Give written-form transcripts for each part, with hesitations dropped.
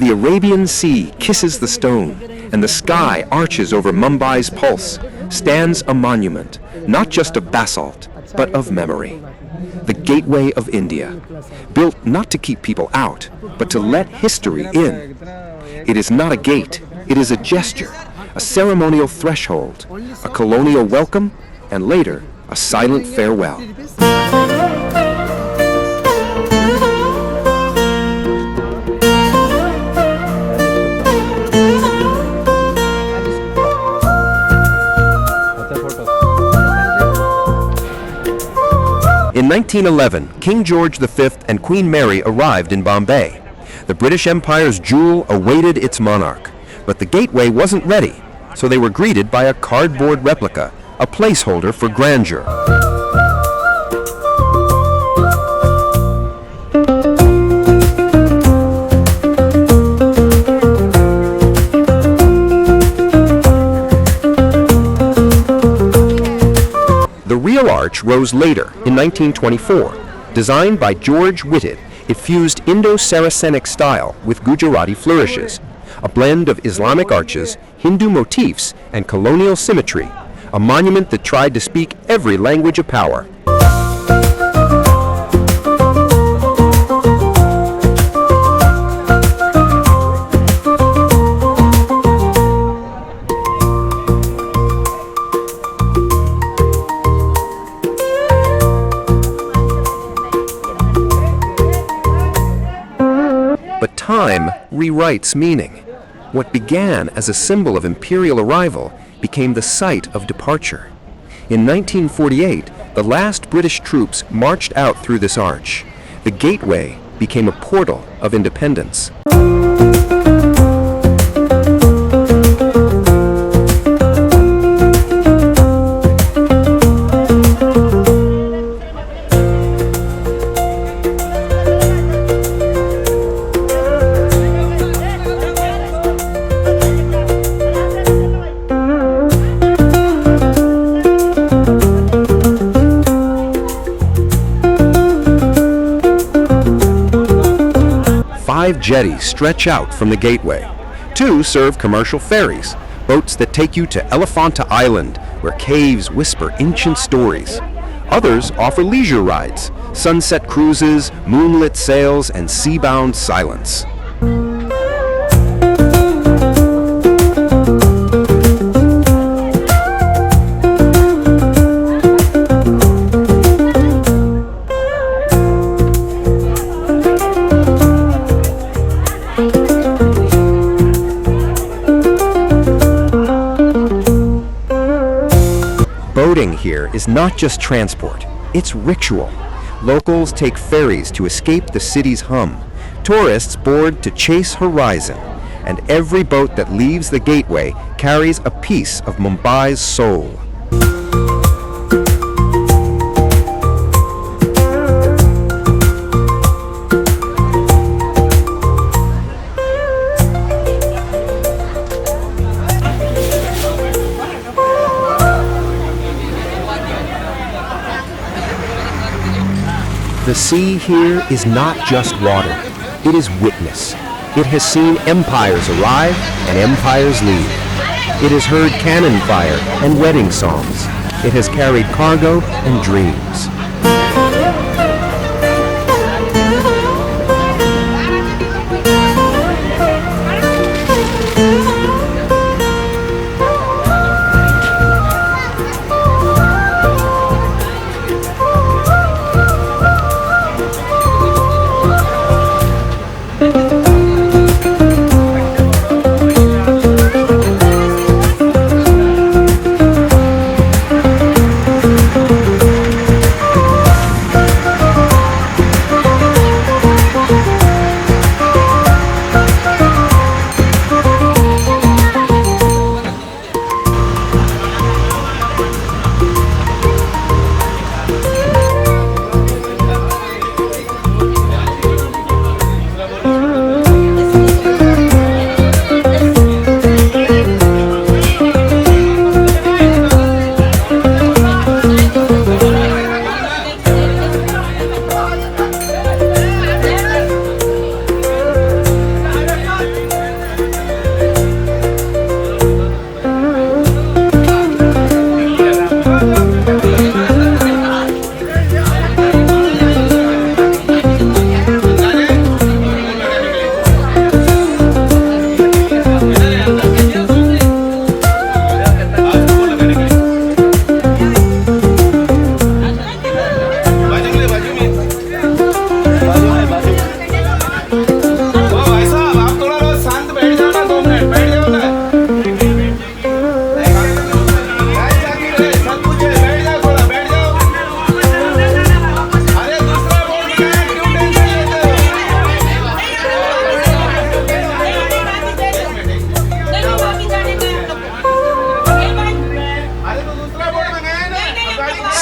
the Arabian Sea kisses the stone and the sky arches over Mumbai's pulse, stands a monument, not just of basalt, but of memory. The Gateway of India, built not to keep people out, but to let history in. It is not a gate, it is a gesture, a ceremonial threshold, a colonial welcome, and later, a silent farewell. In 1911, King George V and Queen Mary arrived in Bombay. The British Empire's jewel awaited its monarch, but the gateway wasn't ready, so they were greeted by a cardboard replica, a placeholder for grandeur. The real arch rose later, in 1924. Designed by George Whitted, it fused Indo-Saracenic style with Gujarati flourishes, a blend of Islamic arches, Hindu motifs, and colonial symmetry, a monument that tried to speak every language of power. But time rewrites meaning. What began as a symbol of imperial arrival became the site of departure. In 1948, the last British troops marched out through this arch. The gateway became a portal of independence. Five jetties stretch out from the gateway. Two serve commercial ferries, boats that take you to Elephanta Island, where caves whisper ancient stories. Others offer leisure rides, sunset cruises, moonlit sails, and sea-bound silence. Boating here is not just transport, it's ritual. Locals take ferries to escape the city's hum. Tourists board to chase horizon. And every boat that leaves the gateway carries a piece of Mumbai's soul. The sea here is not just water, it is witness. It has seen empires arrive and empires leave. It has heard cannon fire and wedding songs. It has carried cargo and dreams.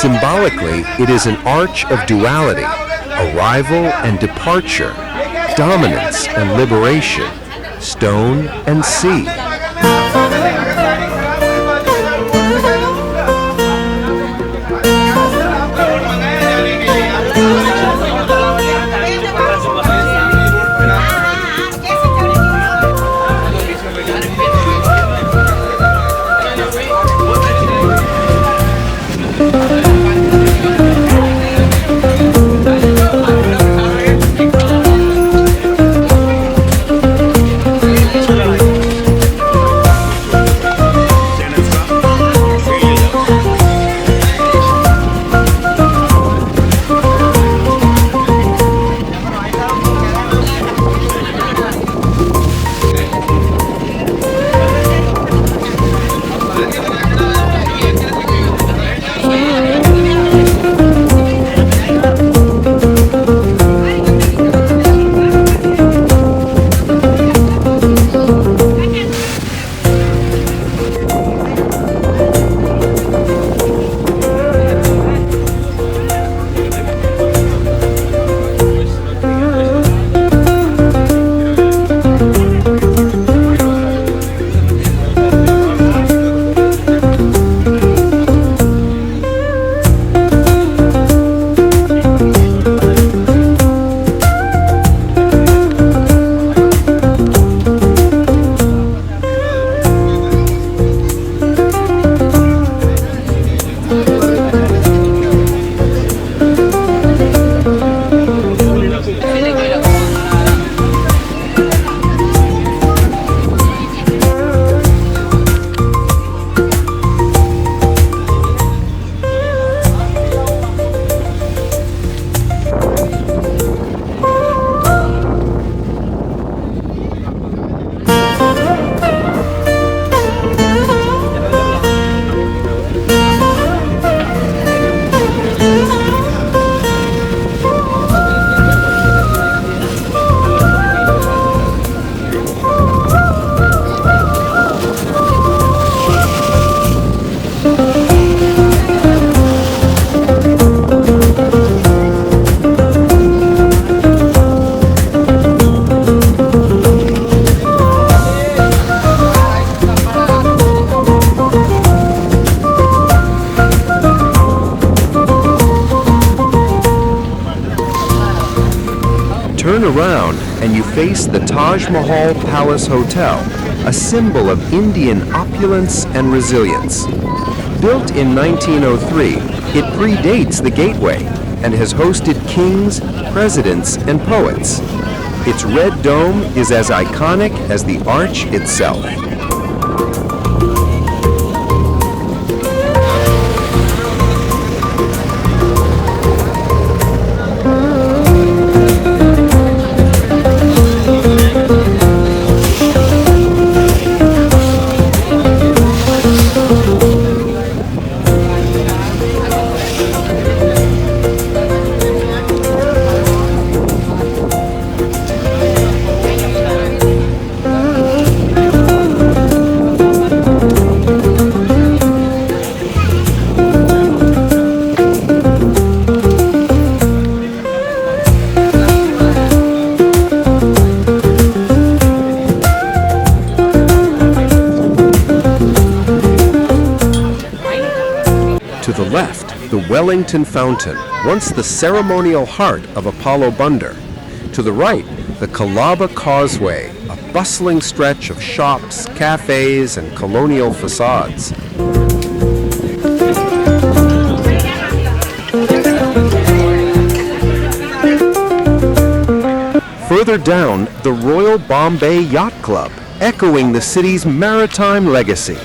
Symbolically, it is an arch of duality, arrival and departure, dominance and liberation, stone and sea. Turn around and you face the Taj Mahal Palace Hotel, a symbol of Indian opulence and resilience. Built in 1903, it predates the Gateway and has hosted kings, presidents, and poets. Its red dome is as iconic as the arch itself. To the left, the Wellington Fountain, once the ceremonial heart of Apollo Bunder. To the right, the Colaba Causeway, a bustling stretch of shops, cafes, and colonial facades. Further down, the Royal Bombay Yacht Club, echoing the city's maritime legacy.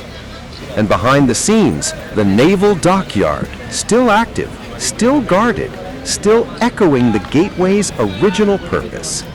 And behind the scenes, the Naval Dockyard, still active, still guarded, still echoing the Gateway's original purpose.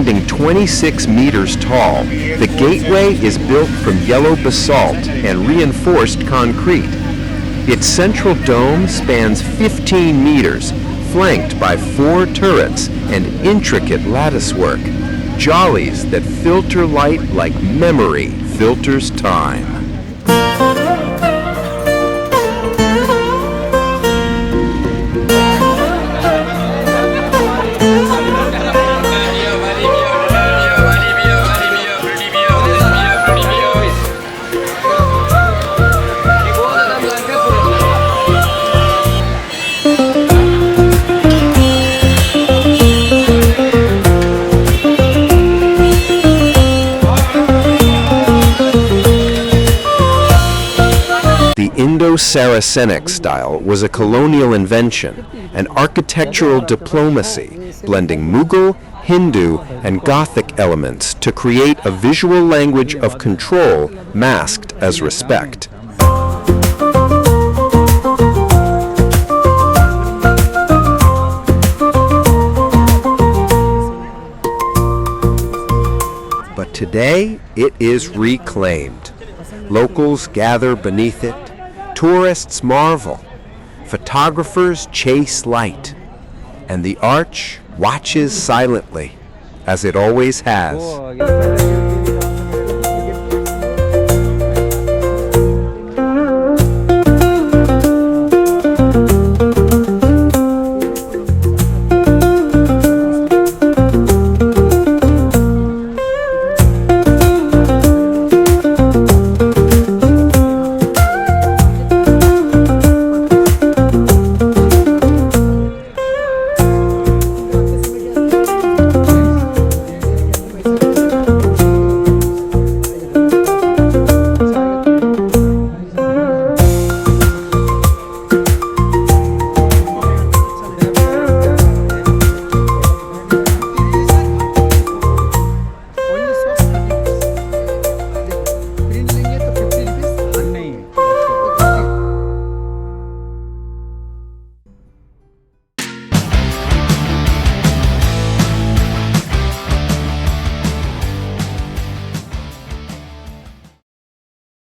Standing 26 meters tall, the gateway is built from yellow basalt and reinforced concrete. Its central dome spans 15 meters, flanked by 4 turrets and intricate latticework, jollies that filter light like memory filters time. Indo-Saracenic style was a colonial invention, an architectural diplomacy, blending Mughal, Hindu, and Gothic elements to create a visual language of control masked as respect. But today, it is reclaimed. Locals gather beneath it. Tourists marvel, photographers chase light, and the arch watches silently, as it always has.